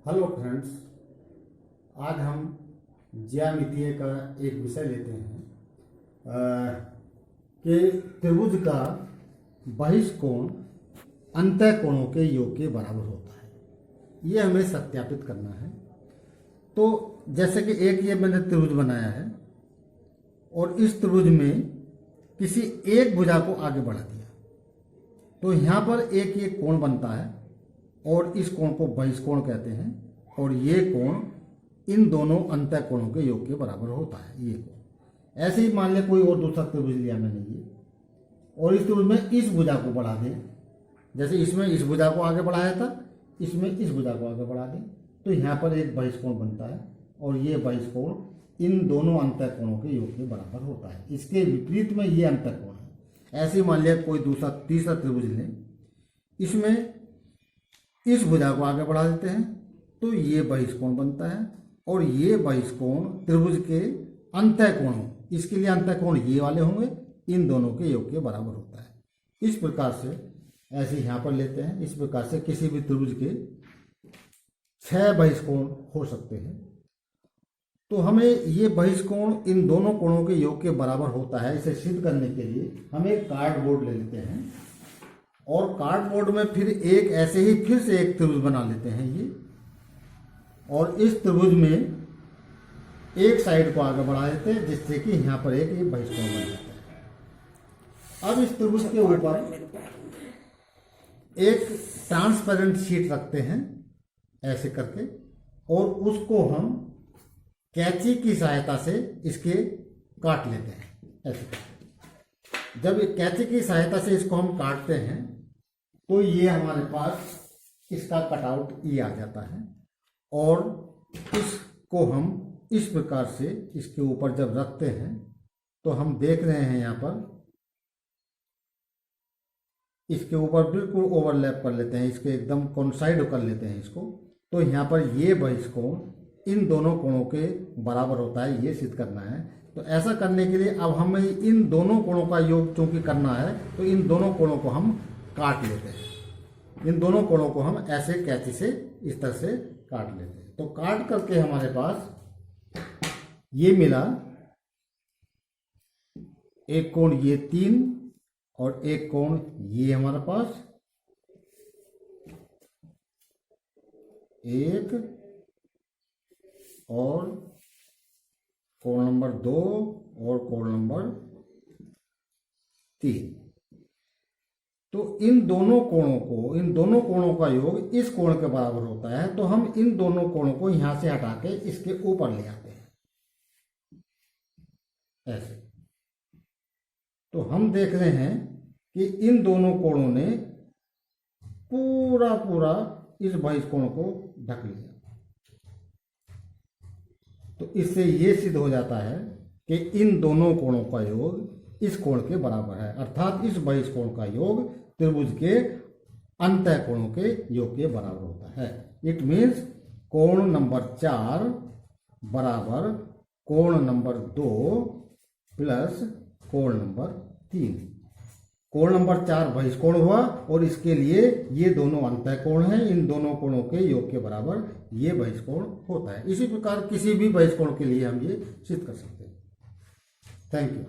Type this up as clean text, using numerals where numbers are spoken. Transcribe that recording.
Hello friends, आज हम ज्यामितीय का एक विषय लेते हैं कि त्रिभुज का बहिष्कोण अंतःकोणों के योग के बराबर होता है। ये हमें सत्यापित करना है। तो जैसे कि एक ये मैंने त्रिभुज बनाया है और इस त्रिभुज में किसी एक भुजा को आगे बढ़ा दिया, तो यहाँ पर एक ये कोण बनता है और इस कोण को बहिष्कोण कहते हैं और ये कोण इन दोनों अंतःकोणों के योग के बराबर होता है। ये कोण ऐसे ही मान लिया कोई और दूसरा त्रिभुज लिया मैंने ये, और इस त्रिभुज में इस भुजा को बढ़ा दें, जैसे इसमें इस भुजा को आगे बढ़ाया था, इसमें इस भुजा को आगे बढ़ा दें, तो यहाँ पर एक बहिष्कोण बनता है और ये बहिष्कोण इन दोनों अंतःकोणों के योग के बराबर होता है। इसके विपरीत में ये अंतःकोण है। ऐसे ही मान लिया कोई दूसरा तीसरा त्रिभुज लें, इसमें इस भुजा को आगे बढ़ा देते हैं तो ये बहिष्कोण बनता है और ये बहिष्कोण त्रिभुज के अंतःकोणों, इसके लिए अंतःकोण ये वाले होंगे, इन दोनों के योग के बराबर होता है। इस प्रकार से ऐसे यहाँ पर लेते हैं। इस प्रकार से किसी भी त्रिभुज के 6 बहिष्कोण हो सकते हैं। तो हमें ये बहिष्कोण इन दोनों कोणों के योग के बराबर होता है, इसे सिद्ध करने के लिए हम एक कार्डबोर्ड ले लेते हैं और कार्डबोर्ड में फिर एक ऐसे ही फिर से एक त्रिभुज बना लेते हैं ये, और इस त्रिभुज में एक साइड को आगे बढ़ा देते हैं जिससे कि यहाँ पर एक ये बहिष्कोण बन जाता है। अब इस त्रिभुज के ऊपर एक ट्रांसपेरेंट शीट रखते हैं ऐसे करके, और उसको हम कैंची की सहायता से इसके काट लेते हैं ऐसे करके। जब कैंची की सहायता से इसको हम काटते हैं तो ये हमारे पास इसका कटआउट ये आ जाता है, और इसको हम इस प्रकार से इसके ऊपर जब रखते हैं तो हम देख रहे हैं यहाँ पर इसके ऊपर बिल्कुल ओवरलैप कर लेते हैं, इसके एकदम कोइंसाइड कर लेते हैं इसको। तो यहाँ पर ये बहिष्कोण इन दोनों कोणों के बराबर होता है, ये सिद्ध करना है। तो ऐसा करने के लिए अब हमें इन दोनों कोणों का योग चूंकि करना है तो इन दोनों कोणों को हम काट लेते हैं। इन दोनों कोणों को हम ऐसे कैंची से इस तरह से काट लेते हैं। तो काट करके हमारे पास ये मिला, एक कोण ये 3 और एक कोण ये हमारे पास 1 और कोण नंबर 2 और कोण नंबर 3। तो इन दोनों कोणों का योग इस कोण के बराबर होता है। तो हम इन दोनों कोणों को यहां से हटा के इसके ऊपर ले आते हैं ऐसे। तो हम देख रहे हैं कि इन दोनों कोणों ने पूरा इस बहिष्कोण को ढक लिया। तो इससे ये सिद्ध हो जाता है कि इन दोनों कोणों का योग इस कोण के बराबर है, अर्थात इस बहिष्कोण का योग त्रिभुज के अंतःकोणों के योग के बराबर होता है। इट मीन्स कोण नंबर 4 बराबर कोण नंबर 2 प्लस कोण नंबर 3। कोण नंबर 4 बहिष्कोण हुआ और इसके लिए ये दोनों अंतःकोण हैं, इन दोनों कोणों के योग के बराबर ये बहिष्कोण होता है। इसी प्रकार किसी भी बहिष्कोण के लिए हम ये सिद्ध कर सकते हैं। Thank you.